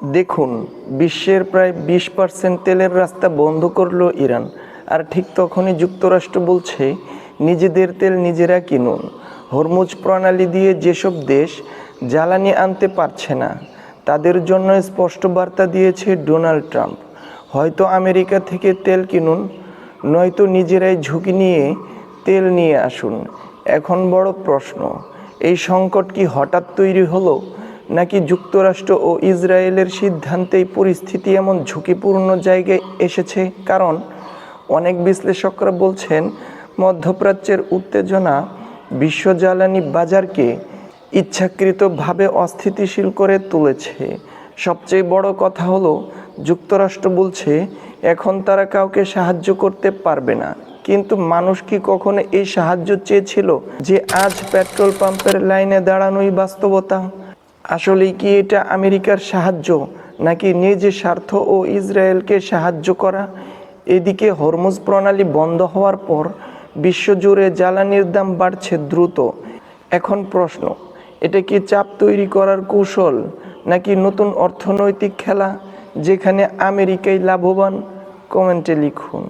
দেখুন, বিশ্বের প্রায় 20% তেলের রাস্তা বন্ধ করল ইরান, আর ঠিক তখনই যুক্তরাষ্ট্র বলছে নিজেদের তেল নিজেরা কিনুন। হরমুজ প্রণালী দিয়ে যেসব দেশ জ্বালানি আনতে পারছে না, তাদের জন্য স্পষ্ট বার্তা দিয়েছে ডোনাল্ড ট্রাম্প, হয়তো আমেরিকা থেকে তেল কিনুন, নয়তো নিজেরাই ঝুঁকি নিয়ে তেল নিয়ে আসুন। এখন বড় প্রশ্ন, এই সংকট কি হঠাৎ তৈরি হলো, নাকি যুক্তরাষ্ট্র ও ইসরায়েলের সিদ্ধান্তেই পরিস্থিতি এমন ঝুঁকিপূর্ণ জায়গায় এসেছে? কারণ অনেক বিশ্লেষকরা বলছেন মধ্যপ্রাচ্যের উত্তেজনা বিশ্ব জ্বালানি বাজারকে ইচ্ছাকৃতভাবে অস্থিতিশীল করে তুলেছে। সবচেয়ে বড় কথা হলো, যুক্তরাষ্ট্র বলছে এখন তারা কাউকে সাহায্য করতে পারবে না, কিন্তু মানুষ কি কখনো এই সাহায্য চেয়েছিল যে আজ পেট্রোল পাম্পের লাইনে দাঁড়ানোই বাস্তবতা? আসলেই কি এটা আমেরিকার সাহায্য, নাকি নিজের স্বার্থ ও ইসরায়েলকে সাহায্য করা? এদিকে হরমুজ প্রণালী বন্ধ হওয়ার পর বিশ্বজুড়ে জ্বালানির দাম বাড়ছে দ্রুত। এখন প্রশ্ন, এটা কি চাপ তৈরি করার কৌশল, নাকি নতুন অর্থনৈতিক খেলা যেখানে আমেরিকাই লাভবান? কমেন্টে লিখুন।